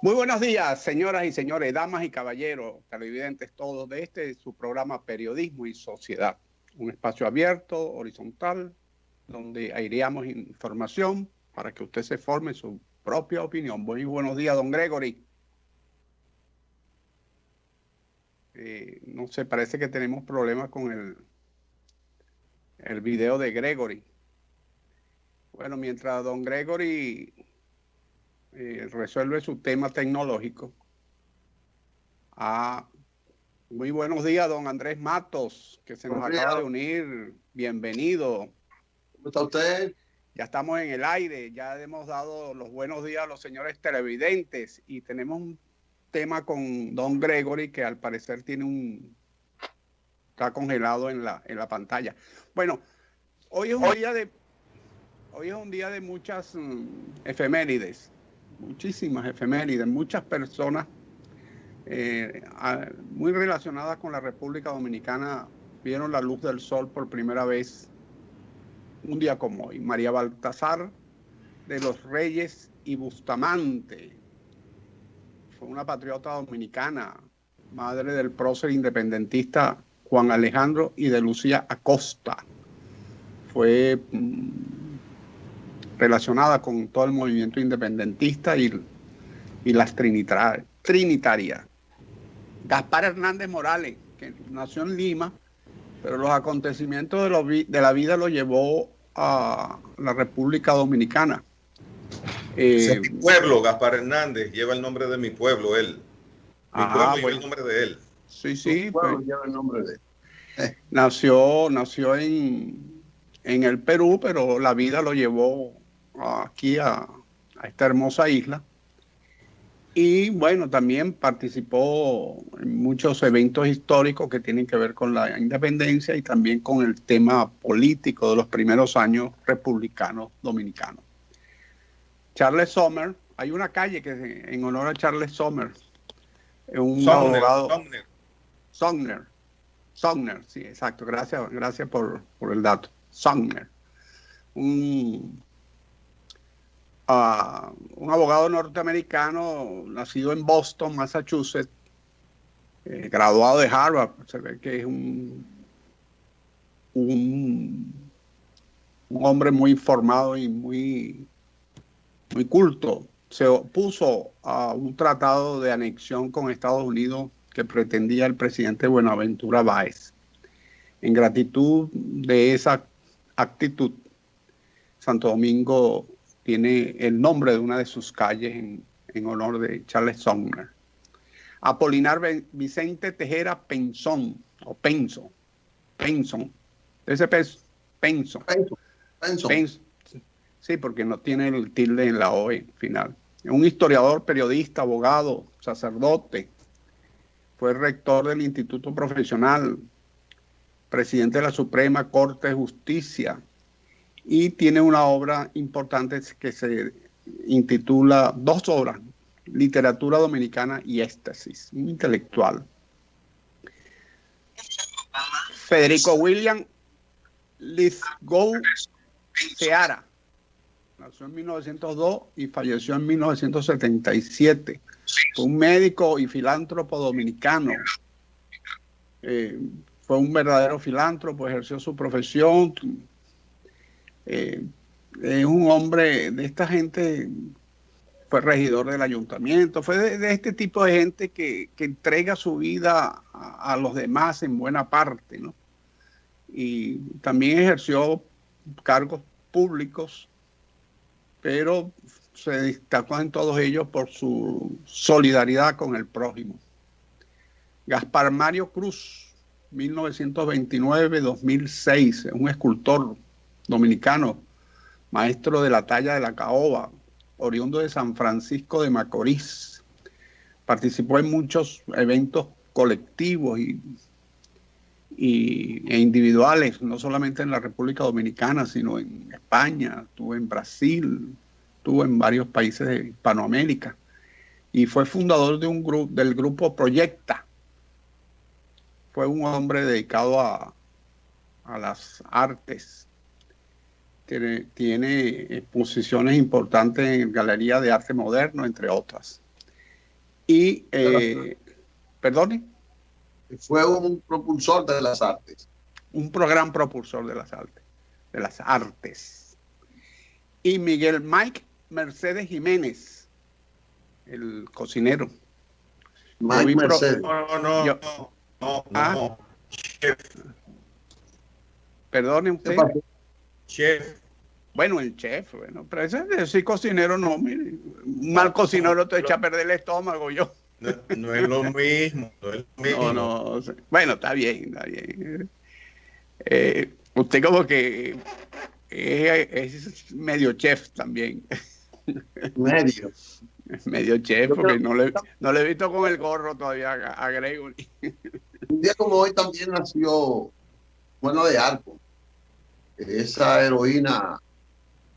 Muy buenos días, señoras y señores, damas y caballeros, televidentes todos de su programa Periodismo y Sociedad. Un espacio abierto, horizontal, donde aireamos información para que usted se forme su propia opinión. Muy buenos días, don Gregory. No sé, parece que tenemos problemas con el video de Gregory. Bueno, mientras don Gregory resuelve su tema tecnológico, muy buenos días, don Andrés Matos, que se nos acaba de unir. Bienvenido. ¿Cómo está usted? Ya estamos en el aire, ya hemos dado los buenos días a los señores televidentes y tenemos un tema con don Gregory que al parecer está congelado en la pantalla. Bueno, hoy es un día de muchas efemérides, muchísimas efemérides, muchas personas muy relacionadas con la República Dominicana vieron la luz del sol por primera vez un día como hoy. María Baltasar de los Reyes y Bustamante fue una patriota dominicana, madre del prócer independentista Juan Alejandro y de Lucía Acosta. Fue relacionada con todo el movimiento independentista y las trinitarias. Gaspar Hernández Morales, que nació en Lima, pero los acontecimientos de la vida lo llevó a la República Dominicana. Es mi pueblo, Gaspar Hernández, lleva el nombre de mi pueblo, él. Mi pueblo lleva el nombre de él. Sí, mi pueblo lleva el nombre de él. Nació en el Perú, pero la vida lo llevó aquí a esta hermosa isla. Y bueno, también participó en muchos eventos históricos que tienen que ver con la independencia y también con el tema político de los primeros años republicanos dominicanos. Charles Sommer, hay una calle que en honor a Charles Sommer, un abogado. Sumner, sí, exacto, gracias por el dato. Sumner, un abogado norteamericano nacido en Boston, Massachusetts, graduado de Harvard. Se ve que es un hombre muy informado y muy culto. Se opuso a un tratado de anexión con Estados Unidos que pretendía el presidente Buenaventura Báez. En gratitud de esa actitud, Santo Domingo tiene el nombre de una de sus calles en honor de Charles Sumner. Apolinar Vicente Tejera Pensón, o Penson. Ese Penson. Sí, porque no tiene el tilde en la O final. Un historiador, periodista, abogado, sacerdote. Fue rector del Instituto Profesional, presidente de la Suprema Corte de Justicia, y tiene una obra importante que se intitula, 2 obras, Literatura Dominicana y Éxtasis, un intelectual. Federico William Lithgow Seara, nació en 1902 y falleció en 1977. Fue un médico y filántropo dominicano. Fue un verdadero filántropo, ejerció su profesión. Es un hombre de esta gente, fue regidor del ayuntamiento, fue de este tipo de gente que entrega su vida a los demás en buena parte, ¿no? Y también ejerció cargos públicos, pero se destacó en todos ellos por su solidaridad con el prójimo. Gaspar Mario Cruz, 1929-2006, un escultor dominicano, maestro de la talla de la caoba, oriundo de San Francisco de Macorís. Participó en muchos eventos colectivos e individuales, no solamente en la República Dominicana, sino en España, estuvo en Brasil, estuvo en varios países de Hispanoamérica. Y fue fundador del grupo Proyecta. Fue un hombre dedicado a las artes. Tiene exposiciones importantes en Galería de Arte Moderno, entre otras. Y, perdone. Fue un propulsor de las artes. Un gran propulsor de las artes. Y Miguel Mike Mercedes Jiménez, el cocinero. Mike Mercedes. No. Chef. Perdone usted. Chef. Bueno, el chef, bueno, pero ese sí cocinero no, mire. Un mal cocinero te echa a perder el estómago, yo. No es lo mismo, no es lo mismo. No. Bueno, está bien. Usted como que es medio chef también. Medio chef, porque no le he visto con el gorro todavía a Gregory. Un día como hoy también nació Juana de Arco, esa heroína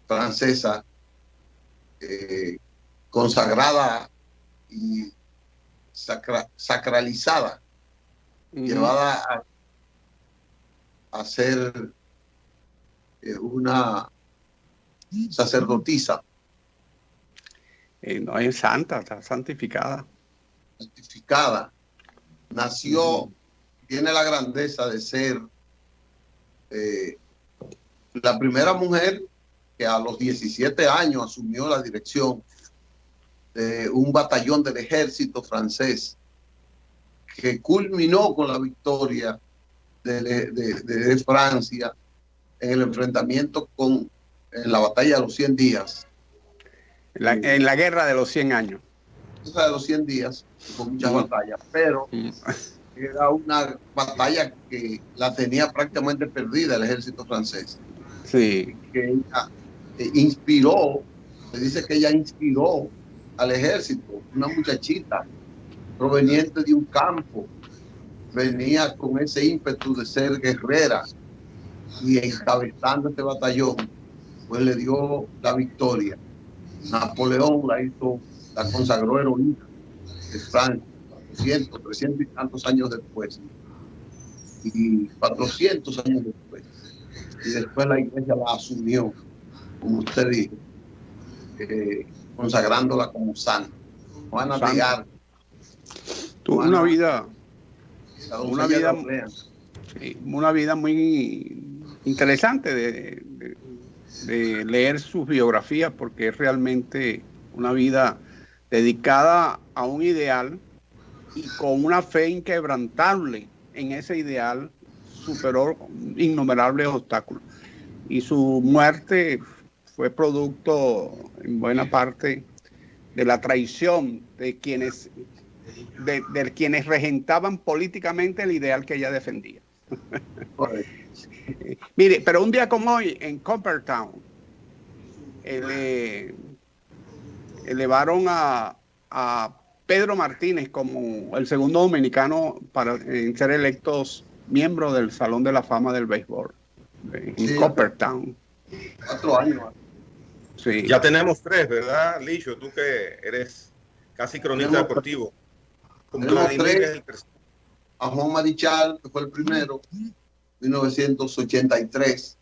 francesa consagrada y sacralizada, llevada a ser una sacerdotisa. No es santa, está santificada. Nació, tiene la grandeza de ser la primera mujer que a los 17 años asumió la dirección de un batallón del ejército francés que culminó con la victoria de Francia en el enfrentamiento en la batalla de los 100 días. En la guerra de los 100 años. De los 100 días, con muchas batallas, pero era una batalla que la tenía prácticamente perdida el ejército francés. Sí. Que ella inspiró, se dice que ella inspiró al ejército, una muchachita proveniente de un campo, venía con ese ímpetu de ser guerrera y encabezando este batallón, pues le dio la victoria. Napoleón la consagró heroína de Francia, 300 y tantos años después, y 400 años después. Y después la iglesia la asumió, como usted dijo, consagrándola como santa. Juana de Arco. Tuvo una vida muy interesante de leer sus biografías, porque es realmente una vida dedicada a un ideal y con una fe inquebrantable en ese ideal, superó innumerables obstáculos. Y su muerte fue producto en buena parte de la traición de quienes regentaban políticamente el ideal que ella defendía. Mire, pero un día como hoy en Coppertown elevaron a Pedro Martínez como el segundo dominicano en ser electos miembro del Salón de la Fama del Béisbol en Coppertown. 4 años. Sí. Ya tenemos 3, ¿verdad, Licho? Tú que eres casi cronista deportivo. Tenemos 3. A Juan Marichal, que fue el primero, 1983.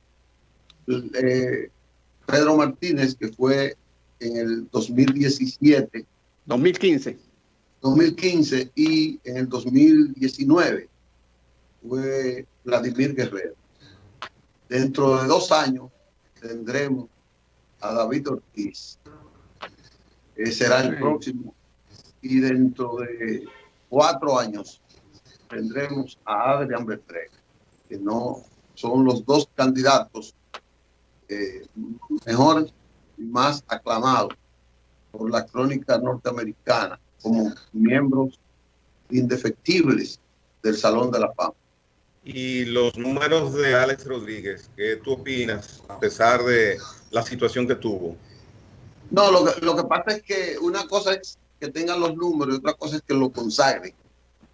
Pedro Martínez, que fue en el 2017. 2015 y en el 2019 fue Vladimir Guerrero. Dentro de 2 años tendremos a David Ortiz. Será el próximo. Y dentro de 4 años tendremos a Adrián Beltré, que no son los 2 candidatos mejores y más aclamados por la crónica norteamericana como miembros indefectibles del Salón de la Fama. Y los números de Alex Rodríguez, ¿qué tú opinas a pesar de la situación que tuvo? No, lo que pasa es que una cosa es que tengan los números y otra cosa es que lo consagren.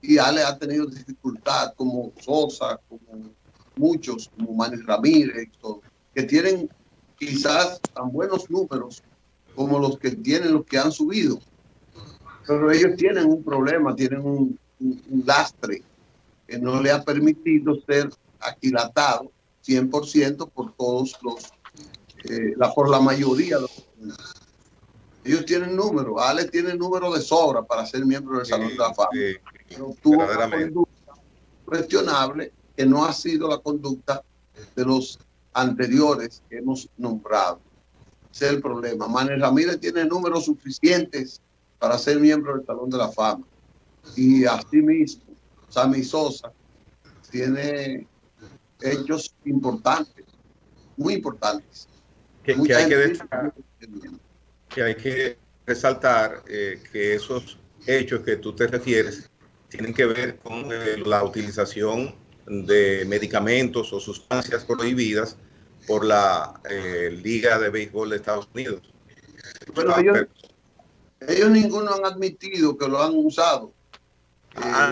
Y Ale ha tenido dificultad, como Sosa, como muchos, como Manny Ramírez, que tienen quizás tan buenos números como los que tienen los que han subido. Pero ellos tienen un problema, tienen un lastre que no le ha permitido ser aquilatado 100% por todos por la mayoría de los Ellos tienen números. Alex tiene número de sobra para ser miembro del Salón de la Fama. Pero tuvo una conducta cuestionable que no ha sido la conducta de los anteriores que hemos nombrado. Ese es el problema. Manny Ramírez tiene números suficientes para ser miembro del Salón de la Fama. Y asimismo, Sammy Sosa tiene hechos importantes, muy importantes. Que hay que resaltar que esos hechos que tú te refieres tienen que ver con la utilización de medicamentos o sustancias prohibidas por la Liga de Béisbol de Estados Unidos. Bueno, ellos ninguno han admitido que lo han usado.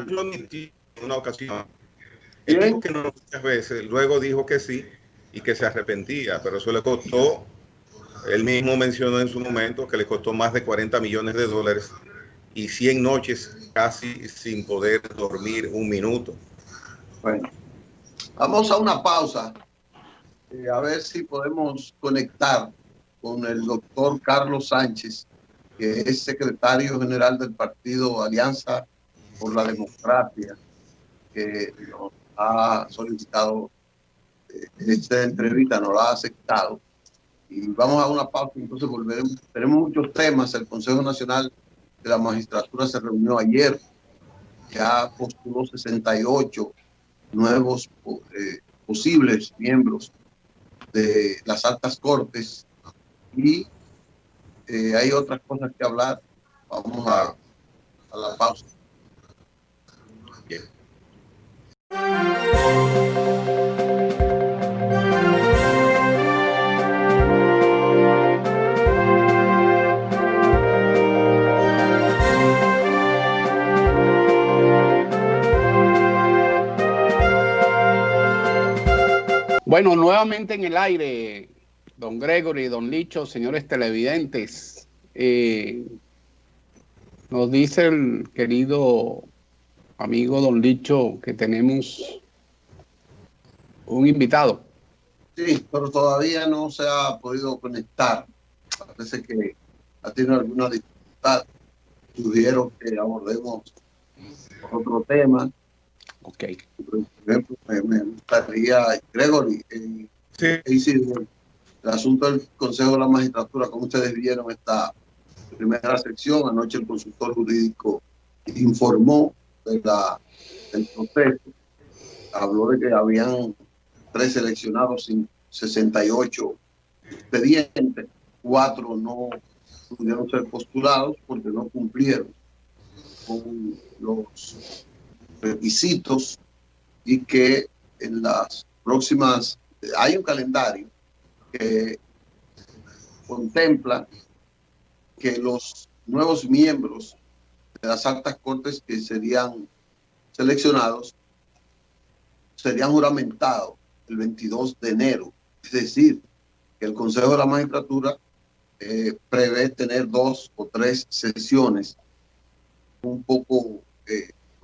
Lo admití en una ocasión. Él dijo que no muchas veces, luego dijo que sí y que se arrepentía, pero eso le costó, él mismo mencionó en su momento que le costó más de $40 millones y 100 noches casi sin poder dormir un minuto. Bueno, vamos a una pausa, a ver si podemos conectar con el doctor Carlos Sánchez, que es secretario general del partido Alianza por la Democracia, que nos ha solicitado esta entrevista, nos la ha aceptado. Y vamos a una pausa, entonces volveremos. Tenemos muchos temas. El Consejo Nacional de la Magistratura se reunió ayer, ya postuló 68 nuevos posibles miembros de las altas cortes y hay otras cosas que hablar. Vamos a la pausa. Bien. Bueno, nuevamente en el aire, don Gregory, don Licho, señores televidentes. Nos dice el querido amigo don Licho que tenemos un invitado. Sí, pero todavía no se ha podido conectar. Parece que ha tenido alguna dificultad. Sugiero que abordemos otro tema. Ok. Por ejemplo, me gustaría, Gregory, el asunto del Consejo de la Magistratura, como ustedes vieron esta primera sección, anoche el consultor jurídico informó del proceso, habló de que habían preseleccionados sin 68 expedientes, 4 no pudieron ser postulados porque no cumplieron con los requisitos y que en las próximas hay un calendario que contempla que los nuevos miembros de las altas cortes que serían seleccionados serían juramentados el 22 de enero. Es decir, que el Consejo de la Magistratura prevé tener 2 o 3 sesiones un poco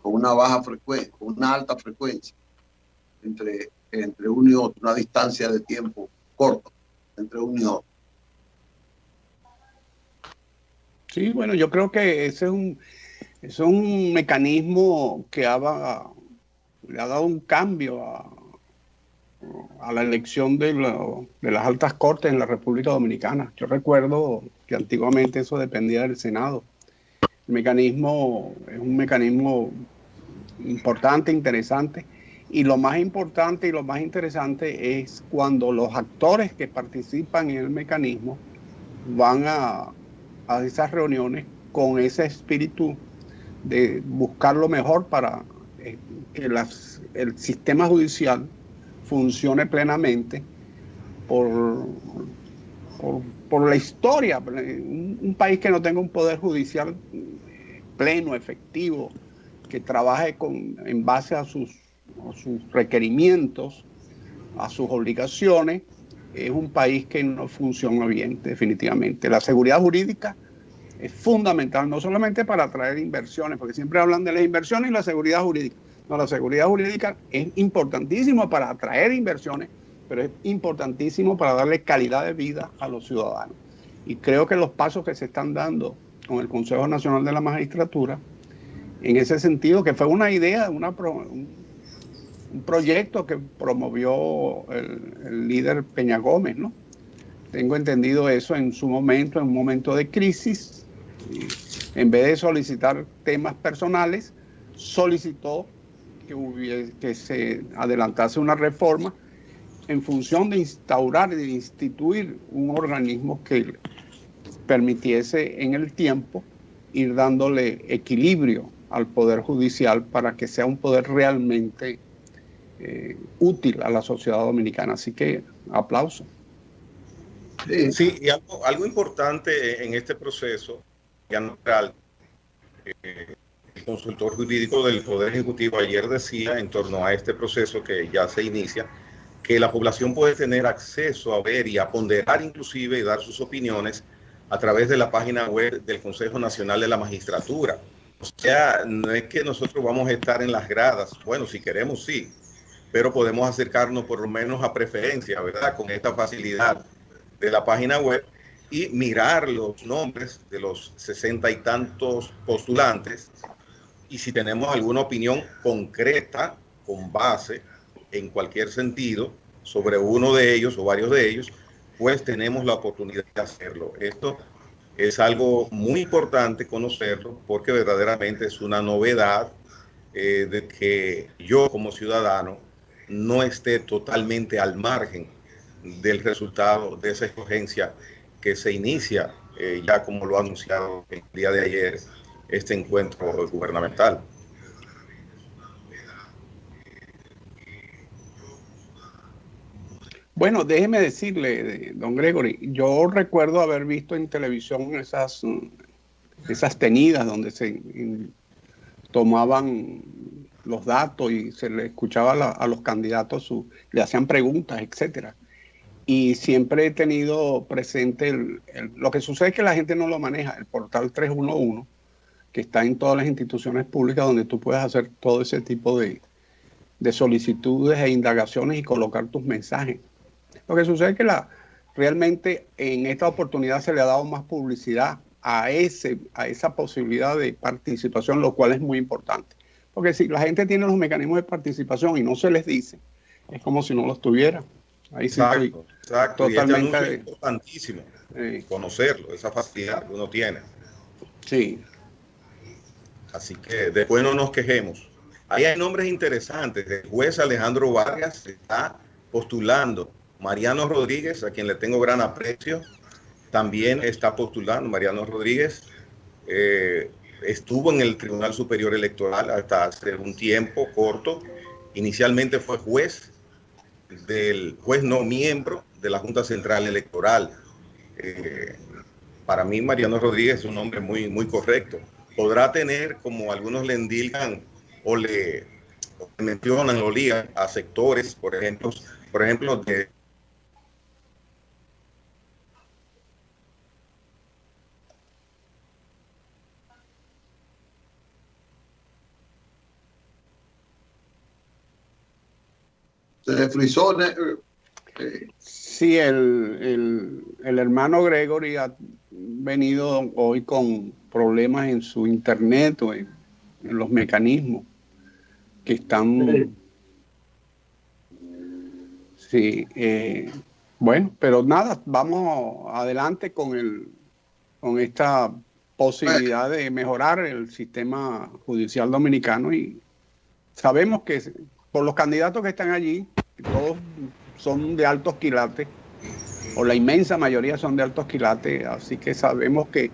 con una baja frecuencia, con una alta frecuencia entre uno y otro, una distancia de tiempo corta entre uno y otro. Sí, bueno, yo creo que ese es un mecanismo que le ha dado un cambio a la elección de las altas cortes en la República Dominicana. Yo recuerdo que antiguamente eso dependía del Senado. El mecanismo es un mecanismo importante, interesante, y lo más importante y lo más interesante es cuando los actores que participan en el mecanismo van a esas reuniones con ese espíritu de buscar lo mejor para que el sistema judicial funcione plenamente por la historia. Un país que no tenga un poder judicial pleno, efectivo, que trabaje en base a sus requerimientos, a sus obligaciones, es un país que no funciona bien, definitivamente. La seguridad jurídica es fundamental, no solamente para atraer inversiones, porque siempre hablan de las inversiones y la seguridad jurídica. No, la seguridad jurídica es importantísimo para atraer inversiones, pero es importantísimo para darle calidad de vida a los ciudadanos. Y creo que los pasos que se están dando con el Consejo Nacional de la Magistratura, en ese sentido, que fue una idea, un proyecto que promovió el líder Peña Gómez, ¿no? Tengo entendido eso en su momento, en un momento de crisis, en vez de solicitar temas personales, solicitó que se adelantase una reforma en función de instaurar y de instituir un organismo que permitiese en el tiempo ir dándole equilibrio al Poder Judicial para que sea un poder realmente útil a la sociedad dominicana. Así que aplauso. Sí, y algo importante en este proceso, el consultor jurídico del Poder Ejecutivo ayer decía en torno a este proceso que ya se inicia, que la población puede tener acceso a ver y a ponderar inclusive y dar sus opiniones a través de la página web del Consejo Nacional de la Magistratura. O sea, no es que nosotros vamos a estar en las gradas, bueno, si queremos sí, pero podemos acercarnos por lo menos a preferencia, ¿verdad? Con esta facilidad de la página web y mirar los nombres de los 60 y tantos postulantes y si tenemos alguna opinión concreta con base en cualquier sentido sobre uno de ellos o varios de ellos, pues tenemos la oportunidad de hacerlo. Esto es algo muy importante conocerlo porque verdaderamente es una novedad de que yo como ciudadano no esté totalmente al margen del resultado de esa escogencia que se inicia ya como lo ha anunciado el día de ayer este encuentro gubernamental. Bueno, déjeme decirle, don Gregory, yo recuerdo haber visto en televisión esas tenidas donde se tomaban los datos y se le escuchaba a los candidatos, le hacían preguntas, etcétera. Y siempre he tenido presente lo que sucede es que la gente no lo maneja, el portal 311, que está en todas las instituciones públicas donde tú puedes hacer todo ese tipo de solicitudes e indagaciones y colocar tus mensajes. Lo que sucede es que realmente en esta oportunidad se le ha dado más publicidad a esa posibilidad de participación, lo cual es muy importante. Porque si la gente tiene los mecanismos de participación y no se les dice, es como si no los tuviera. Ahí sí exacto. Totalmente. Y este anuncio es importantísimo, conocerlo, esa facilidad que uno tiene. Sí. Así que después no nos quejemos. Ahí hay nombres interesantes. El juez Alejandro Vargas está postulando. Mariano Rodríguez, a quien le tengo gran aprecio, también está postulando. Mariano Rodríguez estuvo en el Tribunal Superior Electoral hasta hace un tiempo corto. Inicialmente fue juez no miembro de la Junta Central Electoral. Para mí Mariano Rodríguez es un hombre muy, muy correcto. Podrá tener, como algunos le indican o le mencionan o ligan a sectores, por ejemplo, de se le frizó. Sí, el hermano Gregory ha venido hoy con problemas en su internet o en los mecanismos que están... Sí, bueno, pero nada, vamos adelante con esta posibilidad de mejorar el sistema judicial dominicano y sabemos que por los candidatos que están allí, todos son de altos quilates, o la inmensa mayoría son de altos quilates, así que sabemos que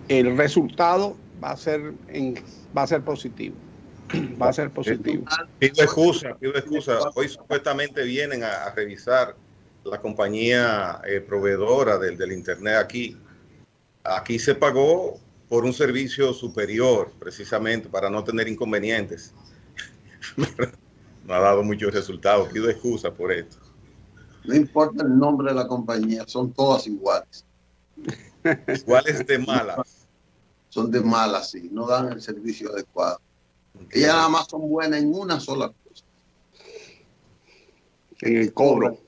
el resultado va a ser positivo. Va a ser positivo. Pido excusa. Hoy supuestamente vienen a revisar la compañía proveedora del internet aquí. Aquí se pagó por un servicio superior, precisamente para no tener inconvenientes. No ha dado muchos resultados. Pido excusa por esto. No importa el nombre de la compañía, son todas iguales. Iguales de malas. Son de malas, sí, no dan el servicio adecuado. Ellas nada más son buenas en una sola cosa. En el cobro.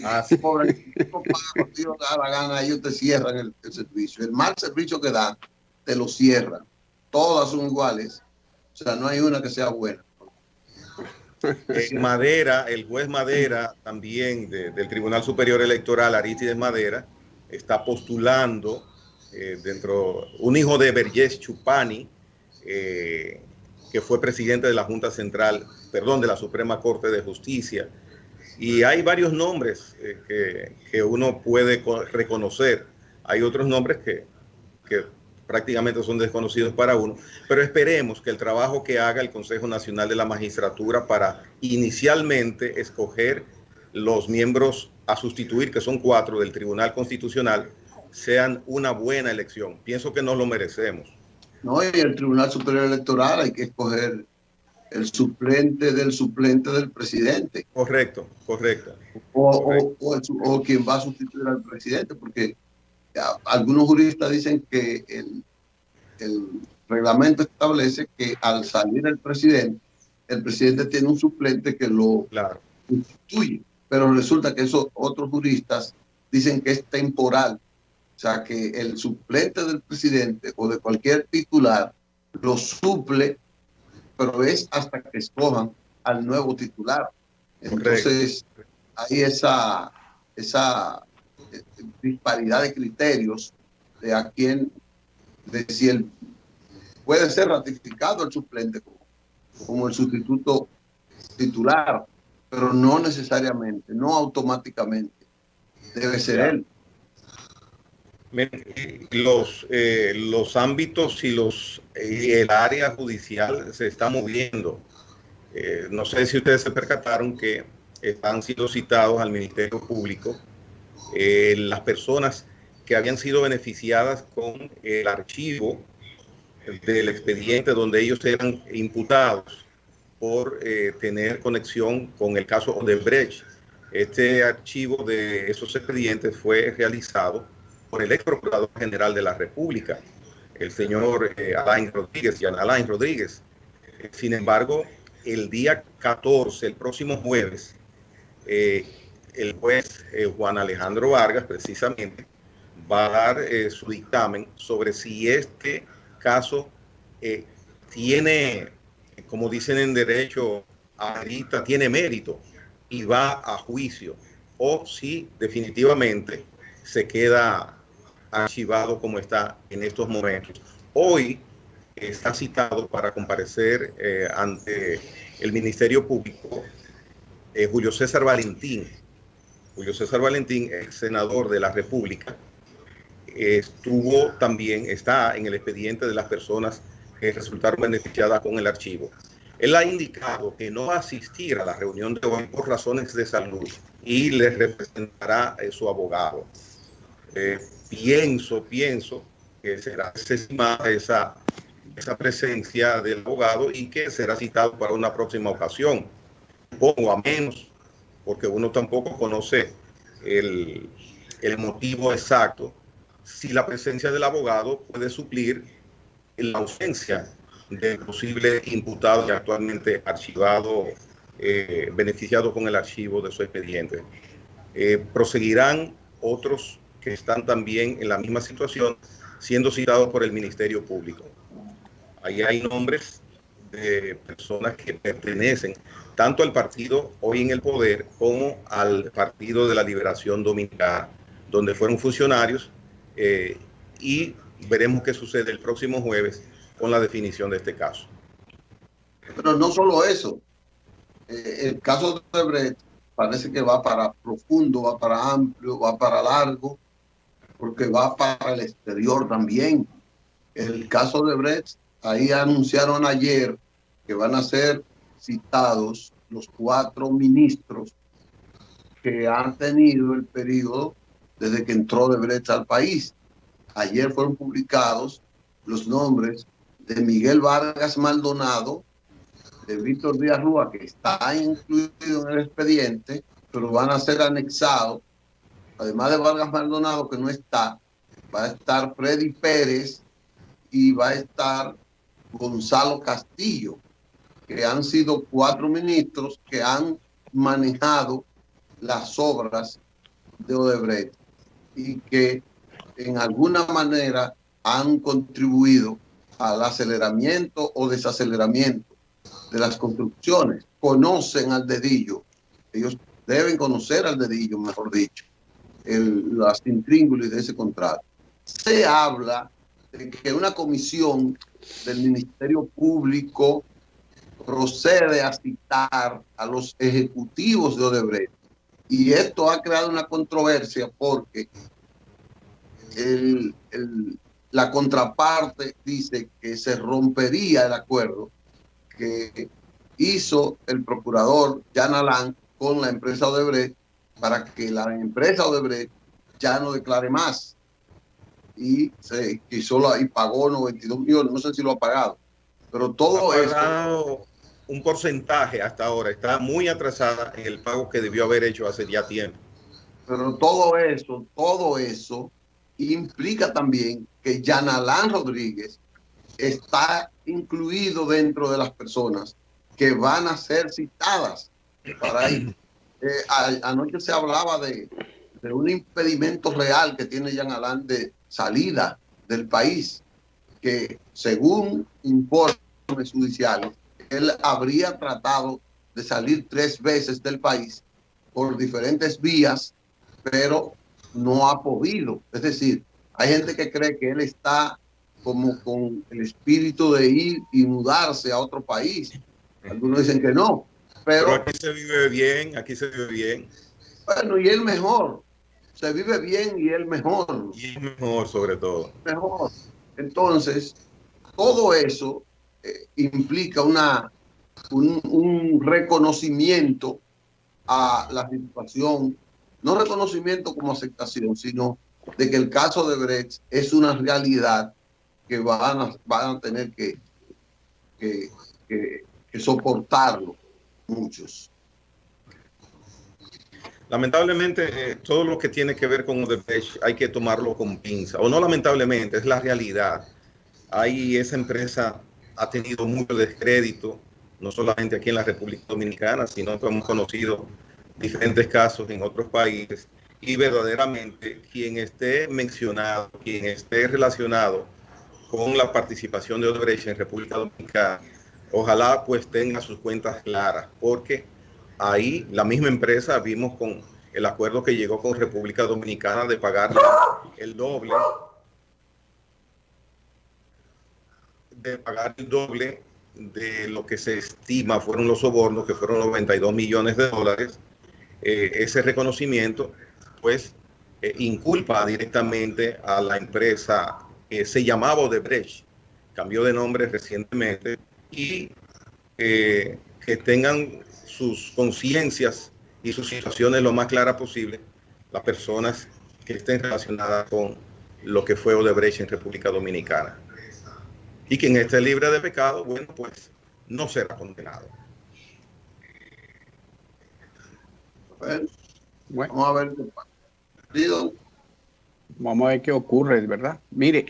Ah, sí. Pobre, no paga cuando ellos da la gana, ellos te cierran el servicio. El mal servicio que dan, te lo cierran. Todas son iguales. O sea, no hay una que sea buena. Madera, el juez Madera, también del Tribunal Superior Electoral, Arístides Madera, está postulando un hijo de Vergés Chupani, que fue presidente de la Junta Central, perdón, de la Suprema Corte de Justicia. Y hay varios nombres que uno puede reconocer. Hay otros nombres que prácticamente son desconocidos para uno, pero esperemos que el trabajo que haga el Consejo Nacional de la Magistratura para inicialmente escoger los miembros a sustituir, que son 4 del Tribunal Constitucional, sean una buena elección. Pienso que nos lo merecemos. No, y el Tribunal Superior Electoral hay que escoger el suplente del presidente. Correcto, correcto. O quien va a sustituir al presidente, porque algunos juristas dicen que el reglamento establece que al salir el presidente tiene un suplente que lo sustituye, pero resulta que esos otros juristas dicen que es temporal, o sea que el suplente del presidente o de cualquier titular lo suple, pero es hasta que escojan al nuevo titular. Entonces hay esa disparidad de criterios de a quién, de si él puede ser ratificado el suplente como el sustituto titular, pero no necesariamente, no automáticamente debe ser él. Los ámbitos y el área judicial se está moviendo. No sé si ustedes se percataron que han sido citados al Ministerio Público las personas que habían sido beneficiadas con el archivo del expediente donde ellos eran imputados por tener conexión con el caso Odebrecht. Este archivo de esos expedientes fue realizado por el ex procurador general de la República, el señor Alain Rodríguez. Sin embargo, el día 14, el próximo jueves, el juez Juan Alejandro Vargas, precisamente, va a dar su dictamen sobre si este caso tiene, como dicen en derecho, ahorita tiene mérito y va a juicio, o si definitivamente se queda archivado como está en estos momentos. Hoy está citado para comparecer ante el Ministerio Público Julio César Valentín. Julio César Valentín, ex senador de la República, está en el expediente de las personas que resultaron beneficiadas con el archivo. Él ha indicado que no va a asistir a la reunión de hoy por razones de salud y le representará su abogado. Pienso que será estimada esa presencia del abogado y que será citado para una próxima ocasión. Pongo a menos, porque uno tampoco conoce el motivo exacto, si la presencia del abogado puede suplir la ausencia del posible imputado y actualmente archivado, beneficiado con el archivo de su expediente. Proseguirán otros que están también en la misma situación, siendo citados por el Ministerio Público. Ahí hay nombres de personas que pertenecen tanto al partido hoy en el poder como al Partido de la Liberación Dominicana, donde fueron funcionarios, y veremos qué sucede el próximo jueves con la definición de este caso. Pero no solo eso, el caso de Brecht parece que va para profundo, va para amplio, va para largo, porque va para el exterior también. El caso de Brecht, ahí anunciaron ayer que van a ser citados los 4 ministros que han tenido el periodo desde que entró Odebrecht al país. Ayer fueron publicados los nombres de Miguel Vargas Maldonado, de Víctor Díaz Rúa, que está incluido en el expediente, pero van a ser anexados. Además de Vargas Maldonado, que no está, va a estar Freddy Pérez y va a estar Gonzalo Castillo, que han sido 4 ministros que han manejado las obras de Odebrecht y que en alguna manera han contribuido al aceleramiento o desaceleramiento de las construcciones. Conocen al dedillo, ellos deben conocer al dedillo, mejor dicho, las intríngulis de ese contrato. Se habla de que una comisión del Ministerio Público procede a citar a los ejecutivos de Odebrecht. Y esto ha creado una controversia porque la contraparte dice que se rompería el acuerdo que hizo el procurador Jan Alain con la empresa Odebrecht para que la empresa Odebrecht ya no declare más. Y pagó 92 millones, no sé si lo ha pagado, pero todo eso, un porcentaje hasta ahora, está muy atrasada en el pago que debió haber hecho hace ya tiempo. Pero todo eso implica también que Jan Alain Rodríguez está incluido dentro de las personas que van a ser citadas para ir. Anoche se hablaba de un impedimento real que tiene Jan Alain de salida del país, que según informes judiciales, él habría tratado de salir 3 veces del país por diferentes vías, pero no ha podido. Es decir, hay gente que cree que él está como con el espíritu de ir y mudarse a otro país. Algunos dicen que no. Pero aquí se vive bien, aquí se vive bien. Bueno, y él mejor. Se vive bien y él mejor. Y es mejor sobre todo. Mejor. Entonces, todo eso implica un reconocimiento a la situación, no reconocimiento como aceptación, sino de que el caso de Brecht es una realidad que van a tener que soportarlo muchos. Lamentablemente, todo lo que tiene que ver con Odebrecht hay que tomarlo con pinza. O no lamentablemente, es la realidad. Ahí esa empresa ha tenido mucho descrédito, no solamente aquí en la República Dominicana, sino que hemos conocido diferentes casos en otros países. Y verdaderamente, quien esté mencionado, quien esté relacionado con la participación de Odebrecht en República Dominicana, ojalá pues tenga sus cuentas claras, porque ahí la misma empresa vimos con el acuerdo que llegó con República Dominicana de pagar el doble, de lo que se estima fueron los sobornos, que fueron 92 millones de dólares. Ese reconocimiento pues inculpa directamente a la empresa que se llamaba Odebrecht, cambió de nombre recientemente, y que tengan sus conciencias y sus situaciones lo más claras posible las personas que estén relacionadas con lo que fue Odebrecht en República Dominicana. Y quien esté libre de pecado, bueno, pues no será condenado. Bueno, vamos a ver qué pasa. Vamos a ver qué ocurre, ¿verdad? Mire,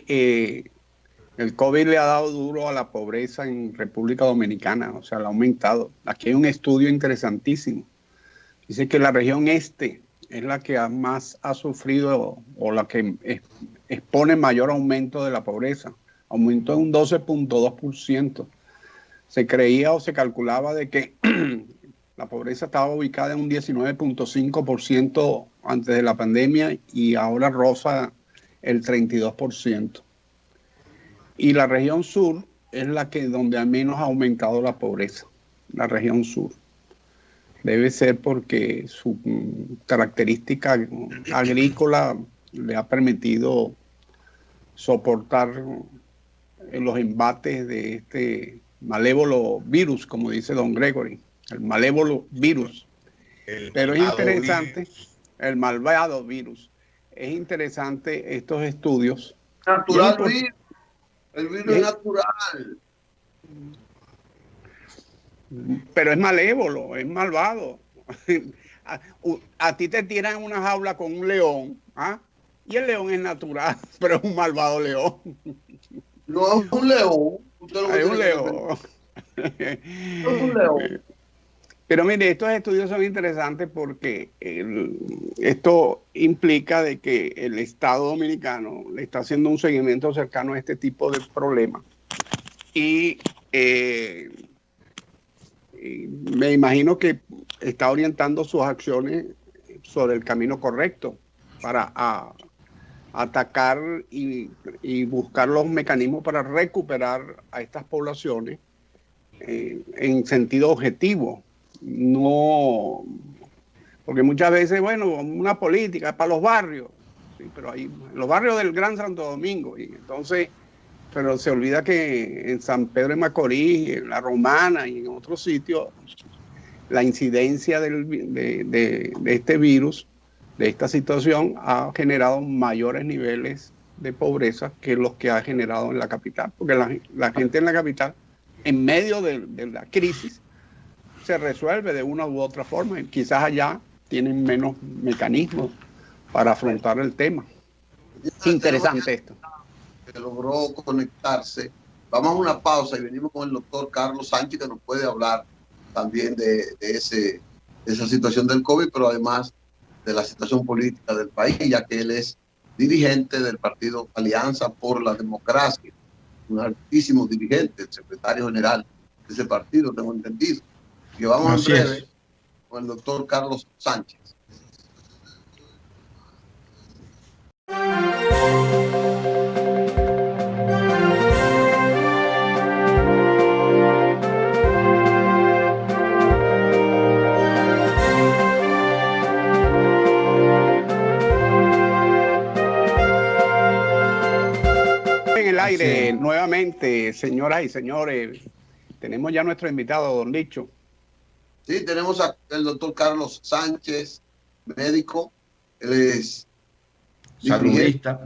el COVID le ha dado duro a la pobreza en República Dominicana, o sea, la ha aumentado. Aquí hay un estudio interesantísimo. Dice que la región este es la que más ha sufrido o la que expone mayor aumento de la pobreza. Aumentó en un 12.2%. Se creía o se calculaba de que la pobreza estaba ubicada en un 19.5% antes de la pandemia y ahora roza el 32%. Y la región sur es la que donde menos ha aumentado la pobreza, la región sur. Debe ser porque su característica agrícola le ha permitido soportar los embates de este malévolo virus, como dice don Gregory, el malévolo virus. Pero es interesante, el malvado virus. Es interesante estos estudios. Natural virus. El virus es natural. Pero es malévolo, es malvado. A ti te tiran en una jaula con un león, ¿ah? Y el león es natural, pero es un malvado león. No es un león. Es un león. Es un león. Pero mire, estos estudios son interesantes porque esto implica de que el Estado dominicano le está haciendo un seguimiento cercano a este tipo de problemas. Y me imagino que está orientando sus acciones sobre el camino correcto para atacar y buscar los mecanismos para recuperar a estas poblaciones en sentido objetivo. No, porque muchas veces, bueno, una política para los barrios, sí, pero hay los barrios del Gran Santo Domingo, y entonces, pero se olvida que en San Pedro de Macorís, en La Romana y en otros sitios, la incidencia de este virus, de esta situación, ha generado mayores niveles de pobreza que los que ha generado en la capital, porque la gente en la capital, en medio de la crisis, se resuelve de una u otra forma. Y quizás allá tienen menos mecanismos para afrontar el tema. Interesante esto. Que logró conectarse. Vamos a una pausa y venimos con el doctor Carlos Sánchez, que nos puede hablar también de esa situación del COVID, pero además de la situación política del país, ya que él es dirigente del partido Alianza por la Democracia, un altísimo dirigente, el secretario general de ese partido, tengo entendido. Que vamos en breve con el doctor Carlos Sánchez. En el aire, nuevamente, señoras y señores, tenemos ya nuestro invitado, don Licho. Sí, tenemos al doctor Carlos Sánchez, médico. Él es saludista.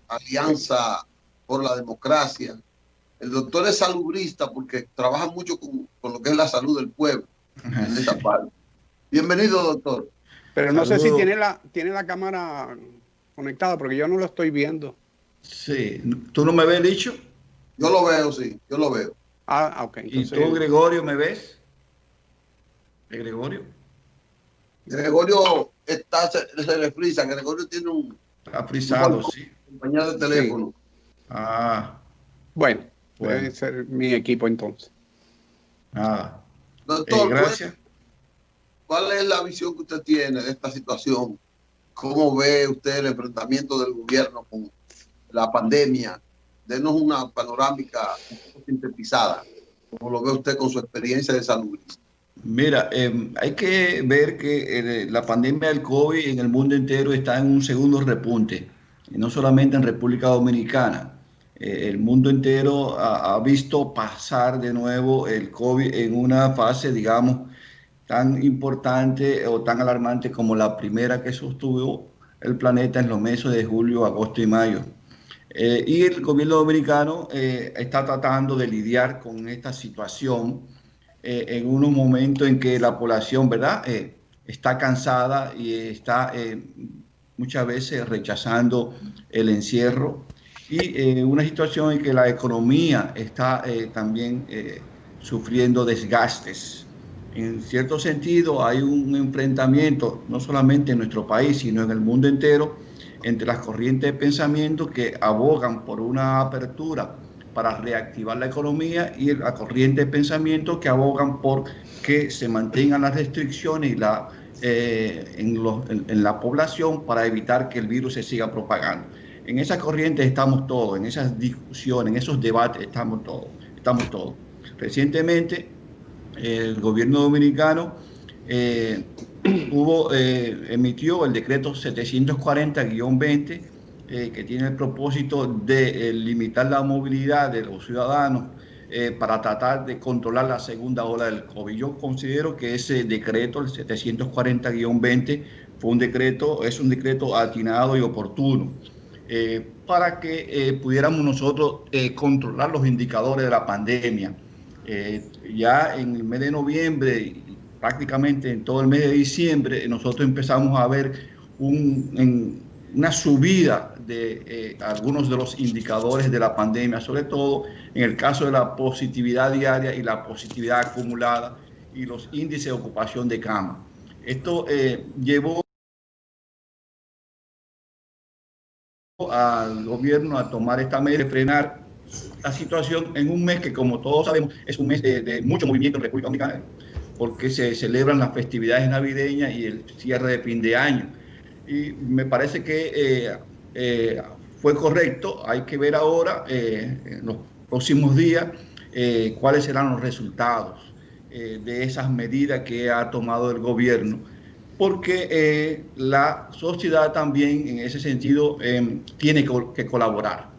Alianza por la Democracia. El doctor es salubrista porque trabaja mucho con lo que es la salud del pueblo en esta parte. Bienvenido, doctor. Pero no sé si tiene la cámara conectada porque yo no lo estoy viendo. Sí. ¿Tú no me ves, Licho? Yo lo veo, sí. Yo lo veo. Ah, ok. Entonces, ¿y tú, Gregorio, me ves? ¿Gregorio? Gregorio se le frisa. Gregorio tiene está frisado, sí. Compañía de teléfono. Sí. Ah. Bueno, puede ser mi equipo entonces. Doctor, gracias. ¿Cuál es la visión que usted tiene de esta situación? ¿Cómo ve usted el enfrentamiento del gobierno con la pandemia? Denos una panorámica un poco sintetizada. ¿Cómo lo ve usted con su experiencia de salud? Mira, hay que ver que la pandemia del COVID en el mundo entero está en un segundo repunte, y no solamente en República Dominicana. El mundo entero ha visto pasar de nuevo el COVID en una fase, digamos, tan importante o tan alarmante como la primera que sostuvo el planeta en los meses de julio, agosto y mayo. Y el gobierno dominicano está tratando de lidiar con esta situación en unos momentos en que la población, ¿verdad?, está cansada y está muchas veces rechazando el encierro, y una situación en que la economía está también sufriendo desgastes. En cierto sentido, hay un enfrentamiento, no solamente en nuestro país, sino en el mundo entero, entre las corrientes de pensamiento que abogan por una apertura para reactivar la economía y la corriente de pensamiento que abogan por que se mantengan las restricciones y en la población para evitar que el virus se siga propagando. En esa corriente estamos todos, en esas discusiones, en esos debates estamos todos. Recientemente, el gobierno dominicano emitió el decreto 740-20, que tiene el propósito de limitar la movilidad de los ciudadanos para tratar de controlar la segunda ola del COVID. Yo considero que ese decreto, el 740-20, es un decreto atinado y oportuno para que pudiéramos nosotros controlar los indicadores de la pandemia. Ya en el mes de noviembre y prácticamente en todo el mes de diciembre, nosotros empezamos a ver una subida de algunos de los indicadores de la pandemia, sobre todo en el caso de la positividad diaria y la positividad acumulada, y los índices de ocupación de cama. Esto llevó al gobierno a tomar esta medida de frenar la situación en un mes que, como todos sabemos, es un mes de mucho movimiento en República Dominicana, porque se celebran las festividades navideñas y el cierre de fin de año. Y me parece que fue correcto. Hay que ver ahora, en los próximos días, cuáles serán los resultados de esas medidas que ha tomado el gobierno, porque la sociedad también en ese sentido tiene que colaborar.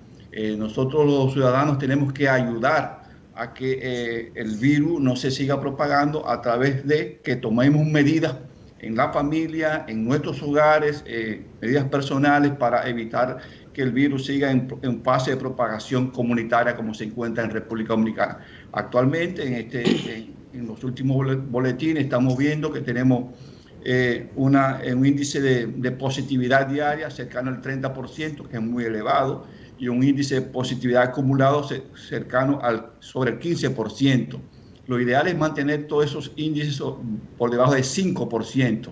Nosotros los ciudadanos tenemos que ayudar a que el virus no se siga propagando a través de que tomemos medidas en la familia, en nuestros hogares, medidas personales para evitar que el virus siga en fase de propagación comunitaria como se encuentra en República Dominicana. Actualmente, en los últimos boletines estamos viendo que tenemos un índice de positividad diaria cercano al 30%, que es muy elevado, y un índice de positividad acumulado cercano sobre el 15%. Lo ideal es mantener todos esos índices por debajo del 5%,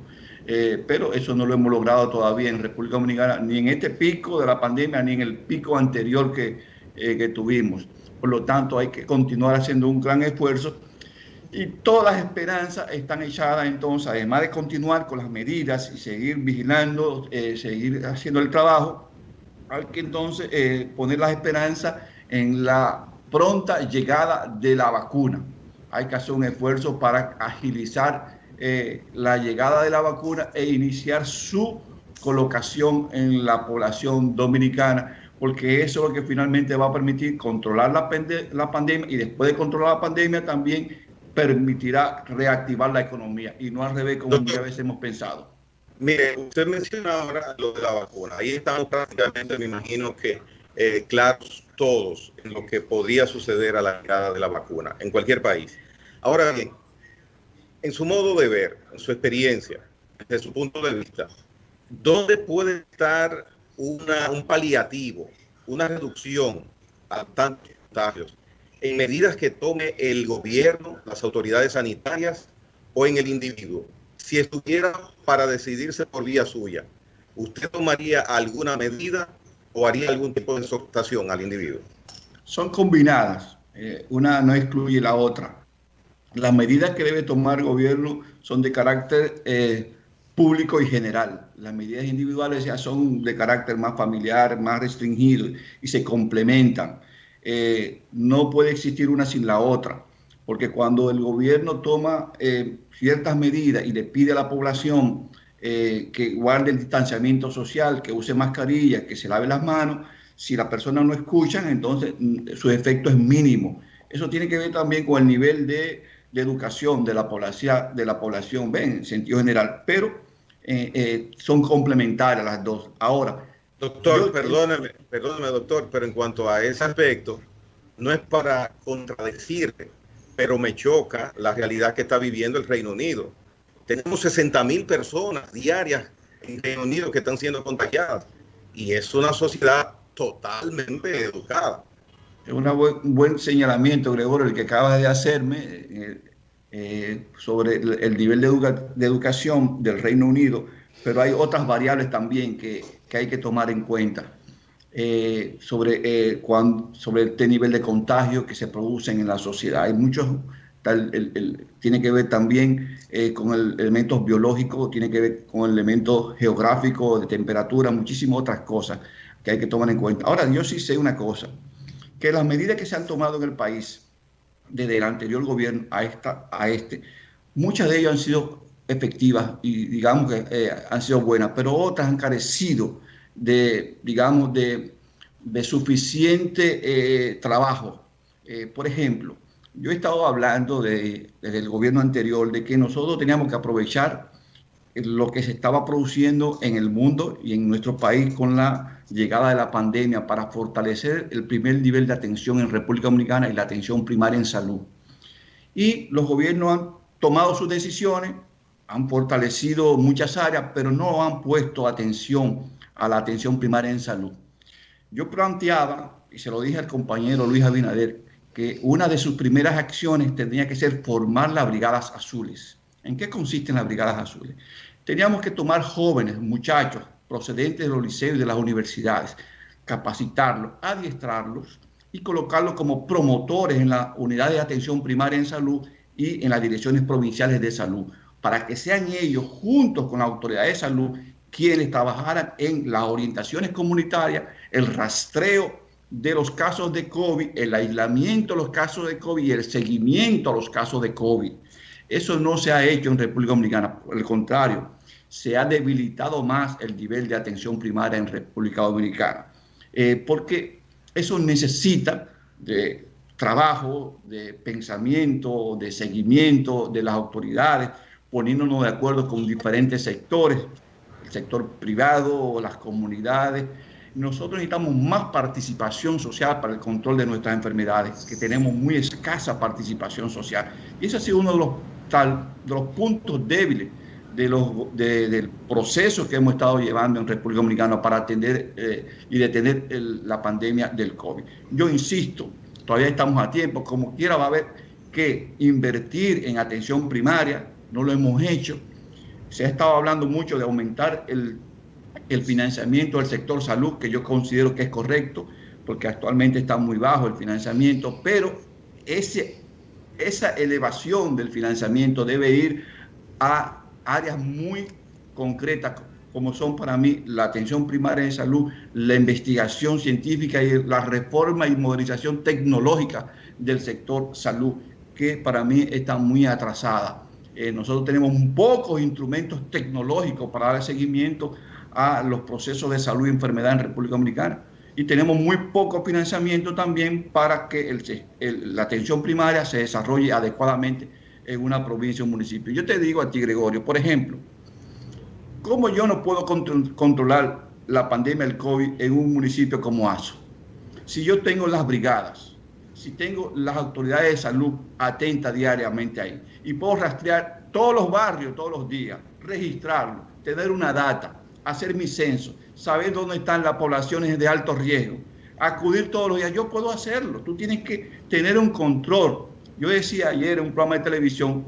pero eso no lo hemos logrado todavía en República Dominicana, ni en este pico de la pandemia, ni en el pico anterior que tuvimos. Por lo tanto, hay que continuar haciendo un gran esfuerzo y todas las esperanzas están echadas entonces, además de continuar con las medidas y seguir vigilando, seguir haciendo el trabajo, hay que entonces poner las esperanzas en la pronta llegada de la vacuna. Hay que hacer un esfuerzo para agilizar la llegada de la vacuna e iniciar su colocación en la población dominicana, porque eso es lo que finalmente va a permitir controlar la pandemia, y después de controlar la pandemia también permitirá reactivar la economía, y no al revés como muchas veces hemos pensado. Mire, usted menciona ahora lo de la vacuna. Ahí estamos prácticamente, me imagino que claros todos en lo que podría suceder a la llegada de la vacuna en cualquier país. Ahora bien, en su modo de ver, en su experiencia, desde su punto de vista, ¿dónde puede estar un paliativo, una reducción a tantos contagios en medidas que tome el gobierno, las autoridades sanitarias o en el individuo? Si estuviera para decidirse por vía suya, ¿usted tomaría alguna medida o haría algún tipo de exhortación al individuo? Son combinadas, una no excluye la otra. Las medidas que debe tomar el gobierno son de carácter público y general. Las medidas individuales ya son de carácter más familiar, más restringido, y se complementan. No puede existir una sin la otra, porque cuando el gobierno toma ciertas medidas y le pide a la población que guarde el distanciamiento social, que use mascarilla, que se lave las manos, si las personas no escuchan, entonces su efecto es mínimo. Eso tiene que ver también con el nivel de educación de la población, ven, en sentido general, pero son complementarias las dos. Ahora, doctor, perdóneme, doctor, pero en cuanto a ese aspecto, no es para contradecirte, pero me choca la realidad que está viviendo el Reino Unido. Tenemos 60,000 personas diarias en Reino Unido que están siendo contagiadas, y es una sociedad totalmente educada. Es un buen señalamiento, Gregorio, el que acabas de hacerme sobre el nivel de educación del Reino Unido, pero hay otras variables también que hay que tomar en cuenta sobre este nivel de contagio que se producen en la sociedad. Hay muchos, tiene que ver también con elementos biológicos, tiene que ver con elementos geográficos, de temperatura, muchísimas otras cosas que hay que tomar en cuenta. Ahora, yo sí sé una cosa, que las medidas que se han tomado en el país desde el anterior gobierno a este, muchas de ellas han sido efectivas y digamos que han sido buenas, pero otras han carecido de, digamos, de suficiente trabajo. Por ejemplo, yo he estado hablando desde el gobierno anterior de que nosotros teníamos que aprovechar lo que se estaba produciendo en el mundo y en nuestro país con la llegada de la pandemia para fortalecer el primer nivel de atención en República Dominicana y la atención primaria en salud. Y los gobiernos han tomado sus decisiones, han fortalecido muchas áreas, pero no han puesto atención a la atención primaria en salud. Yo planteaba, y se lo dije al compañero Luis Abinader, que una de sus primeras acciones tenía que ser formar las brigadas azules. ¿En qué consisten las brigadas azules? Teníamos que tomar jóvenes, muchachos, procedentes de los liceos y de las universidades, capacitarlos, adiestrarlos y colocarlos como promotores en la unidad de atención primaria en salud y en las direcciones provinciales de salud, para que sean ellos, juntos con la autoridad de salud, quienes trabajaran en las orientaciones comunitarias, el rastreo de los casos de COVID, el aislamiento de los casos de COVID y el seguimiento a los casos de COVID. Eso no se ha hecho en República Dominicana, por el contrario, se ha debilitado más el nivel de atención primaria en República Dominicana, porque eso necesita de trabajo, de pensamiento, de seguimiento de las autoridades, poniéndonos de acuerdo con diferentes sectores, el sector privado, las comunidades. Nosotros necesitamos más participación social para el control de nuestras enfermedades, que tenemos muy escasa participación social. Y ese ha sido uno de los puntos débiles del proceso que hemos estado llevando en República Dominicana para atender y detener la pandemia del COVID. Yo insisto, todavía estamos a tiempo, como quiera va a haber que invertir en atención primaria, no lo hemos hecho. Se ha estado hablando mucho de aumentar el financiamiento del sector salud, que yo considero que es correcto, porque actualmente está muy bajo el financiamiento, pero esa elevación del financiamiento debe ir a áreas muy concretas, como son para mí la atención primaria de salud, la investigación científica y la reforma y modernización tecnológica del sector salud, que para mí está muy atrasada. Nosotros tenemos pocos instrumentos tecnológicos para dar seguimiento a los procesos de salud y enfermedad en República Dominicana. Y tenemos muy poco financiamiento también para que la atención primaria se desarrolle adecuadamente en una provincia o un municipio. Yo te digo a ti, Gregorio, por ejemplo, ¿cómo yo no puedo controlar la pandemia del COVID en un municipio como Azo? Si yo tengo las brigadas, si tengo las autoridades de salud atentas diariamente ahí, y puedo rastrear todos los barrios, todos los días, registrarlo, tener una data, hacer mi censo, saber dónde están las poblaciones de alto riesgo, acudir todos los días, yo puedo hacerlo. Tú tienes que tener un control. Yo decía ayer en un programa de televisión,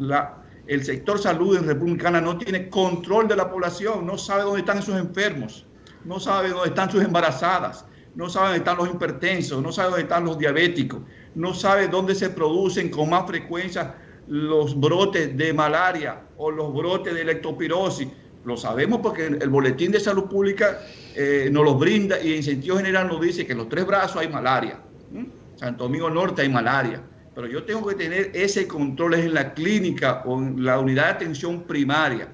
el sector salud en República Dominicana no tiene control de la población, no sabe dónde están sus enfermos, no sabe dónde están sus embarazadas, no sabe dónde están los hipertensos, no sabe dónde están los diabéticos, no sabe dónde se producen con más frecuencia los brotes de malaria o los brotes de leptospirosis. Lo sabemos porque el Boletín de Salud Pública nos lo brinda y en sentido general nos dice que en los 3 Brazos hay malaria, Santo Domingo Norte hay malaria, pero yo tengo que tener ese control en la clínica o en la unidad de atención primaria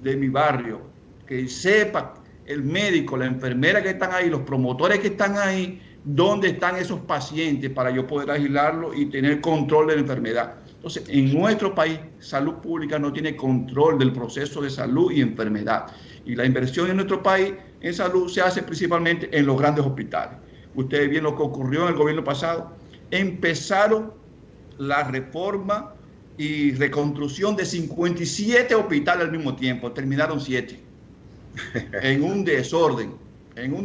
de mi barrio, que sepa el médico, la enfermera que están ahí, los promotores que están ahí, dónde están esos pacientes para yo poder aislarlos y tener control de la enfermedad. Entonces, en nuestro país, salud pública no tiene control del proceso de salud y enfermedad. Y la inversión en nuestro país en salud se hace principalmente en los grandes hospitales. Ustedes ven lo que ocurrió en el gobierno pasado. Empezaron la reforma y reconstrucción de 57 hospitales al mismo tiempo. Terminaron 7. En un desorden, en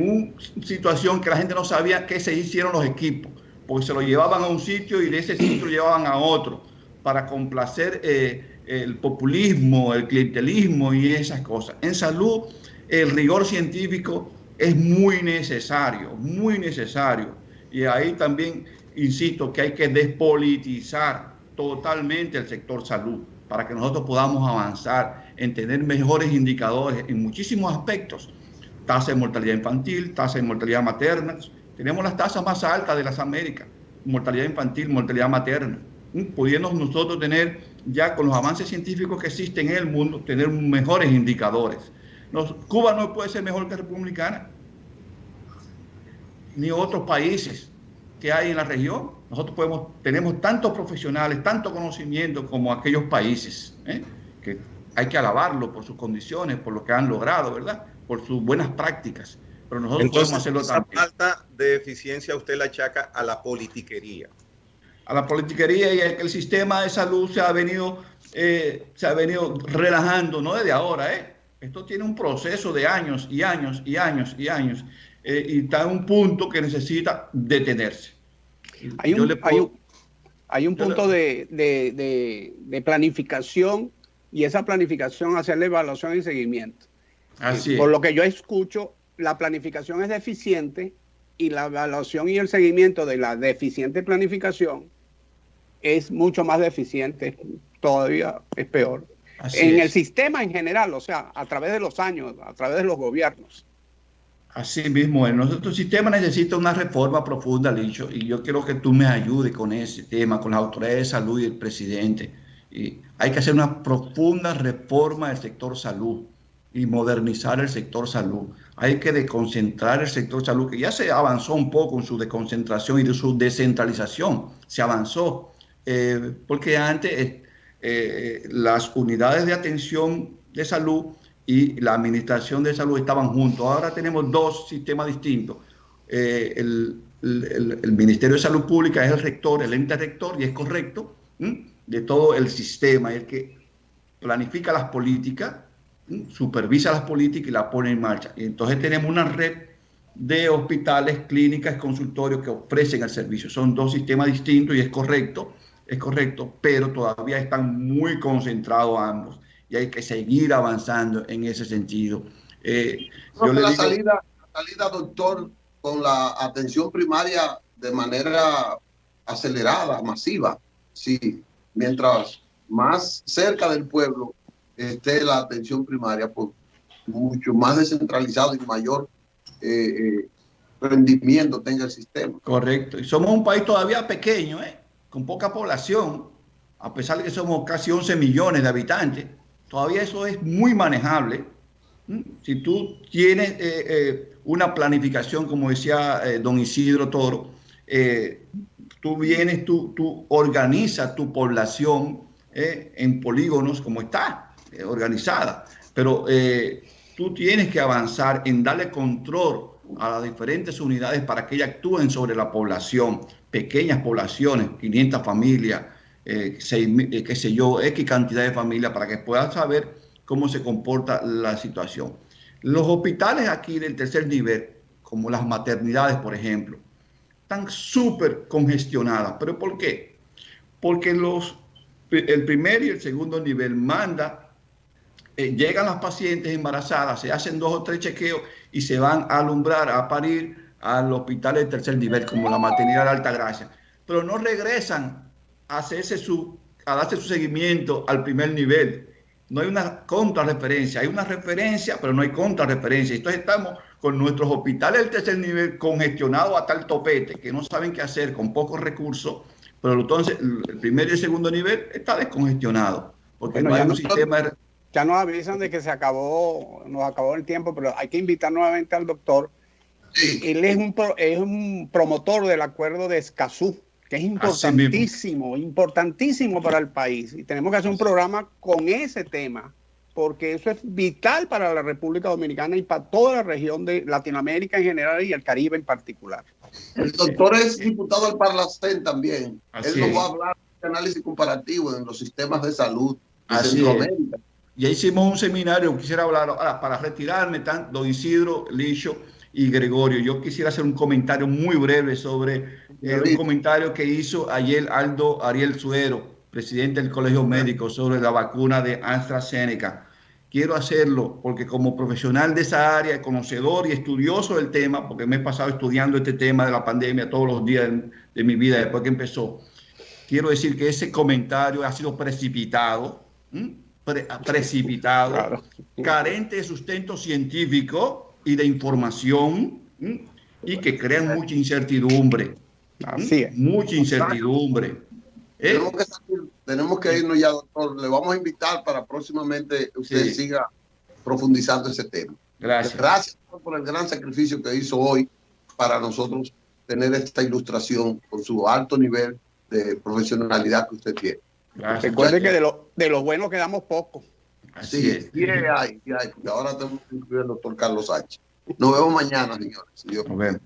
una situación que la gente no sabía qué se hicieron los equipos, porque se lo llevaban a un sitio y de ese sitio lo llevaban a otro para complacer el populismo, el clientelismo y esas cosas. En salud, el rigor científico es muy necesario, muy necesario. Y ahí también insisto que hay que despolitizar totalmente el sector salud para que nosotros podamos avanzar en tener mejores indicadores en muchísimos aspectos. Tasa de mortalidad infantil, tasa de mortalidad materna. Tenemos las tasas más altas de las Américas, mortalidad infantil, mortalidad materna. Pudiendo nosotros tener, ya con los avances científicos que existen en el mundo, tener mejores indicadores. Cuba no puede ser mejor que República Dominicana, ni otros países que hay en la región. Nosotros tenemos tantos profesionales, tanto conocimiento como aquellos países, que hay que alabarlo por sus condiciones, por lo que han logrado, ¿verdad? Por sus buenas prácticas. Pero nosotros entonces, podemos hacerlo esa también. Falta de eficiencia usted la achaca a la politiquería. A la politiquería y el sistema de salud se ha venido relajando, no desde ahora, Esto tiene un proceso de años y años y años y años y está en un punto que necesita detenerse. Hay un punto de planificación, y esa planificación hacerle evaluación y seguimiento. Por lo que yo escucho, la planificación es deficiente y la evaluación y el seguimiento de la deficiente planificación es mucho más deficiente, todavía es peor. El sistema en general, o sea, a través de los años, a través de los gobiernos. Así mismo, nuestro sistema necesita una reforma profunda, Licho, y yo quiero que tú me ayudes con ese tema, con las autoridades de salud y el presidente. Y hay que hacer una profunda reforma del sector salud y modernizar el sector salud. Hay que desconcentrar el sector salud, que ya se avanzó un poco en su desconcentración y de su descentralización. Se avanzó, porque antes las unidades de atención de salud y la administración de salud estaban juntos. Ahora tenemos dos sistemas distintos. El Ministerio de Salud Pública es el rector, el ente rector, y es correcto, de todo el sistema, el que planifica las políticas, supervisa las políticas y las pone en marcha. Y entonces tenemos una red de hospitales, clínicas, consultorios que ofrecen el servicio. Son dos sistemas distintos y es correcto, pero todavía están muy concentrados ambos. Y hay que seguir avanzando en ese sentido. La salida, doctor, con la atención primaria de manera acelerada, masiva, sí, mientras más cerca del pueblo esté la atención primaria, pues mucho más descentralizado y mayor rendimiento tenga el sistema. Correcto. Y somos un país todavía pequeño, con poca población, a pesar de que somos casi 11 millones de habitantes. Todavía eso es muy manejable. Si tú tienes una planificación, como decía don Isidro Toro, tú organizas tu población en polígonos como está organizada, pero tú tienes que avanzar en darle control a las diferentes unidades para que ellas actúen sobre la población, pequeñas poblaciones, 500 familias, qué sé yo, X cantidad de familias, para que puedan saber cómo se comporta la situación. Los hospitales aquí del tercer nivel, como las maternidades, por ejemplo, están súper congestionadas. ¿Pero por qué? Porque el primer y el segundo nivel llegan las pacientes embarazadas, se hacen 2 o 3 chequeos y se van a alumbrar, a parir al hospital del tercer nivel, como la maternidad de Altagracia, pero no regresan a darse su seguimiento al primer nivel. No hay una contrarreferencia, hay una referencia, pero no hay contrarreferencia. Entonces estamos con nuestros hospitales del tercer nivel congestionados hasta el topete, que no saben qué hacer, con pocos recursos, pero entonces el primer y el segundo nivel está descongestionado, porque no hay un sistema. Ya nos avisan de que nos acabó el tiempo, pero hay que invitar nuevamente al doctor. Él es un promotor del acuerdo de Escazú, que es importantísimo para el país. Y tenemos que hacer un programa con ese tema, porque eso es vital para la República Dominicana y para toda la región de Latinoamérica en general y el Caribe en particular. El doctor es diputado al Parlacén también. Él nos va a hablar de análisis comparativo en los sistemas de salud de Centroamérica. Ya hicimos un seminario, quisiera hablar para retirarme, don Isidro, Licho y Gregorio. Yo quisiera hacer un comentario muy breve sobre un comentario que hizo ayer Ariel Suero, presidente del Colegio Médico, sobre la vacuna de AstraZeneca. Quiero hacerlo porque como profesional de esa área, conocedor y estudioso del tema, porque me he pasado estudiando este tema de la pandemia todos los días de mi vida después que empezó, quiero decir que ese comentario ha sido precipitado, Claro. carente de sustento científico y de información, y que crean mucha incertidumbre. Así es. Mucha incertidumbre. Tenemos que irnos ya, doctor. Le vamos a invitar para próximamente usted siga profundizando ese tema. Gracias por el gran sacrificio que hizo hoy para nosotros tener esta ilustración con su alto nivel de profesionalidad que usted tiene. Recuerde que de lo bueno quedamos poco. Así es. Y hay, porque ahora tenemos que incluir al doctor Carlos Sánchez. Nos vemos mañana, señores. Nos vemos.